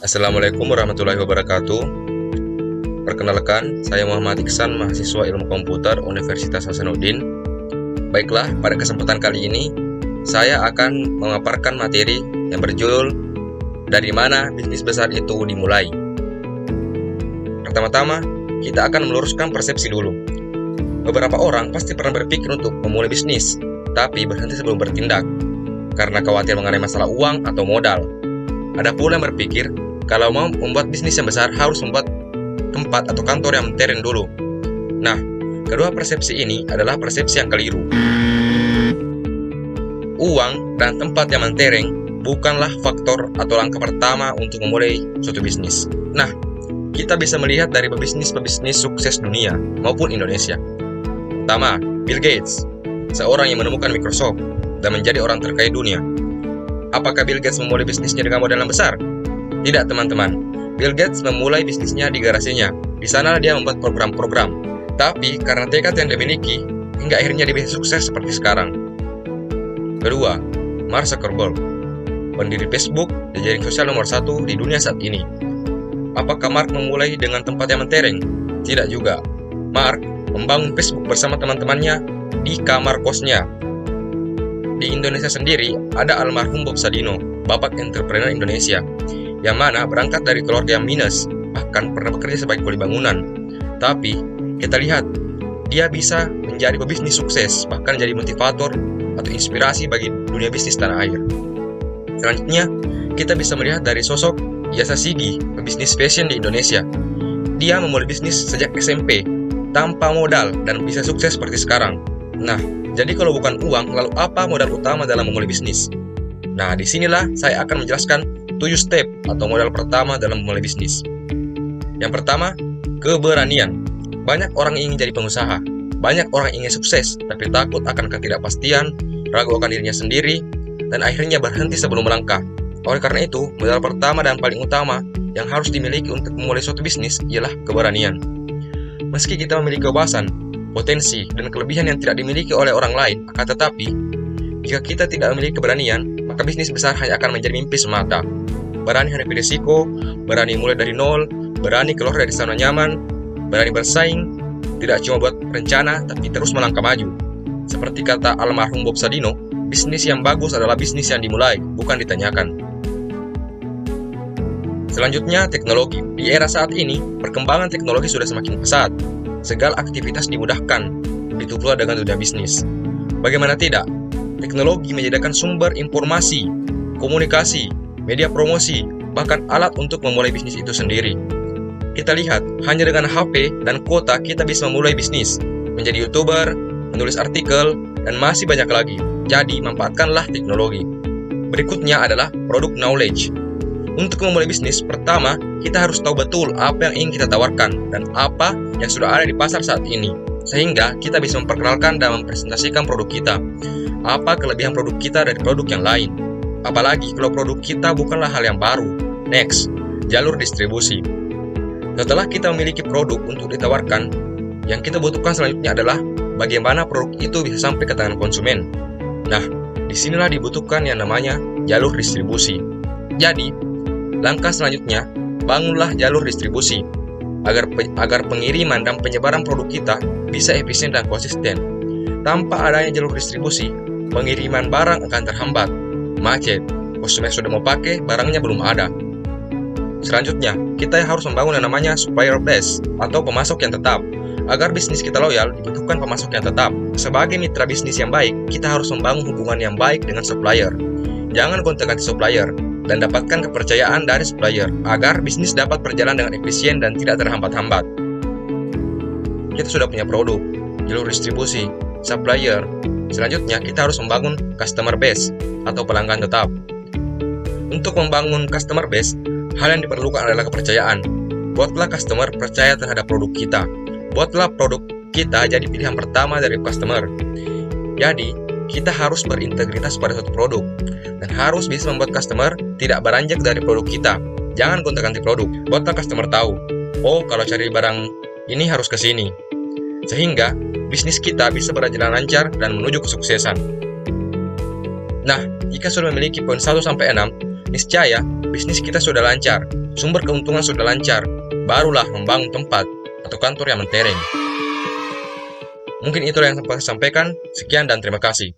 Assalamualaikum warahmatullahi wabarakatuh. Perkenalkan, saya Muhammad Iksan, mahasiswa Ilmu Komputer Universitas Hasanuddin. Baiklah, pada kesempatan kali ini saya akan memaparkan materi yang berjudul "Dari mana bisnis besar itu dimulai?". Pertama-tama, kita akan meluruskan persepsi dulu. Beberapa orang pasti pernah berpikir untuk memulai bisnis, tapi berhenti sebelum bertindak karena khawatir mengenai masalah uang atau modal. Ada pula yang berpikir kalau mau membuat bisnis yang besar harus membuat tempat atau kantor yang mentereng dulu. Nah, kedua persepsi ini adalah persepsi yang keliru. Uang dan tempat yang mentereng bukanlah faktor atau langkah pertama untuk memulai suatu bisnis. Nah, kita bisa melihat dari pebisnis-pebisnis sukses dunia maupun Indonesia. Pertama, Bill Gates, seorang yang menemukan Microsoft dan menjadi orang terkaya dunia. Apakah Bill Gates memulai bisnisnya dengan modal yang besar? Tidak, teman-teman. Bill Gates memulai bisnisnya di garasinya. Di sana dia membuat program-program. Tapi karena tekad yang dimiliki, hingga akhirnya dia bisa sukses seperti sekarang. Kedua, Mark Zuckerberg, pendiri Facebook dan jaring sosial nomor 1 di dunia saat ini. Apakah Mark memulai dengan tempat yang mentereng? Tidak juga. Mark membangun Facebook bersama teman-temannya di kamar kosnya. Di Indonesia sendiri, ada almarhum Bob Sadino, bapak entrepreneur Indonesia, yang mana berangkat dari keluarga yang minus, bahkan pernah bekerja sebagai kuli bangunan. Tapi, kita lihat, dia bisa menjadi pebisnis sukses, bahkan jadi motivator atau inspirasi bagi dunia bisnis tanah air. Selanjutnya, kita bisa melihat dari sosok Yasa Shigi, pebisnis fashion di Indonesia. Dia memulai bisnis sejak SMP, tanpa modal, dan bisa sukses seperti sekarang. Nah, jadi kalau bukan uang, lalu apa modal utama dalam memulai bisnis? Nah, disinilah saya akan menjelaskan 7 step atau modal pertama dalam memulai bisnis. Yang pertama, keberanian. Banyak orang ingin jadi pengusaha, banyak orang ingin sukses, tapi takut akan ketidakpastian, ragu akan dirinya sendiri, dan akhirnya berhenti sebelum melangkah. Oleh karena itu, modal pertama dan paling utama yang harus dimiliki untuk memulai suatu bisnis ialah keberanian. Meski kita memiliki kewawasan, potensi, dan kelebihan yang tidak dimiliki oleh orang lain, akan tetapi, jika kita tidak memiliki keberanian, maka bisnis besar hanya akan menjadi mimpi semata. Berani hadapi risiko, berani mulai dari nol, berani keluar dari zona nyaman, berani bersaing, tidak cuma buat rencana, tapi terus melangkah maju. Seperti kata almarhum Bob Sadino, bisnis yang bagus adalah bisnis yang dimulai, bukan ditanyakan. Selanjutnya, teknologi. Di era saat ini, perkembangan teknologi sudah semakin pesat. Segala aktivitas dimudahkan, begitu pula dengan dunia bisnis. Bagaimana tidak? Teknologi menyediakan sumber informasi, komunikasi, media promosi, bahkan alat untuk memulai bisnis itu sendiri. Kita lihat, hanya dengan HP dan kuota kita bisa memulai bisnis, menjadi YouTuber, menulis artikel, dan masih banyak lagi. Jadi, manfaatkanlah teknologi. Berikutnya adalah product knowledge. Untuk memulai bisnis, pertama, kita harus tahu betul apa yang ingin kita tawarkan dan apa yang sudah ada di pasar saat ini. Sehingga kita bisa memperkenalkan dan mempresentasikan produk kita. Apa kelebihan produk kita dari produk yang lain. Apalagi kalau produk kita bukanlah hal yang baru. Next, jalur distribusi. Setelah kita memiliki produk untuk ditawarkan, yang kita butuhkan selanjutnya adalah bagaimana produk itu bisa sampai ke tangan konsumen. Nah, disinilah dibutuhkan yang namanya jalur distribusi. Jadi, langkah selanjutnya, bangunlah jalur distribusi agar pengiriman dan penyebaran produk kita bisa efisien dan konsisten. Tanpa adanya jalur distribusi, pengiriman barang akan terhambat, macet, konsumen sudah mau pakai, barangnya belum ada. Selanjutnya, kita harus membangun yang namanya supplier base atau pemasok yang tetap. Agar bisnis kita loyal, dibutuhkan pemasok yang tetap. Sebagai mitra bisnis yang baik, kita harus membangun hubungan yang baik dengan supplier. Jangan gonta-ganti supplier, dan dapatkan kepercayaan dari supplier agar bisnis dapat berjalan dengan efisien dan tidak terhambat-hambat. Kita sudah punya produk, jalur distribusi, supplier. Selanjutnya, kita harus membangun customer base atau pelanggan tetap. Untuk membangun customer base, hal yang diperlukan adalah kepercayaan. Buatlah customer percaya terhadap produk kita. Buatlah produk kita jadi pilihan pertama dari customer. Jadi, kita harus berintegritas pada suatu produk dan harus bisa membuat customer tidak beranjak dari produk kita. Jangan gonta-ganti produk. Buatlah customer tahu, oh kalau cari barang ini harus ke sini. Sehingga bisnis kita bisa berjalan lancar dan menuju kesuksesan. Nah, jika sudah memiliki poin 1-6, niscaya bisnis kita sudah lancar, sumber keuntungan sudah lancar, barulah membangun tempat atau kantor yang mentereng. Mungkin itulah yang saya sampaikan. Sekian dan terima kasih.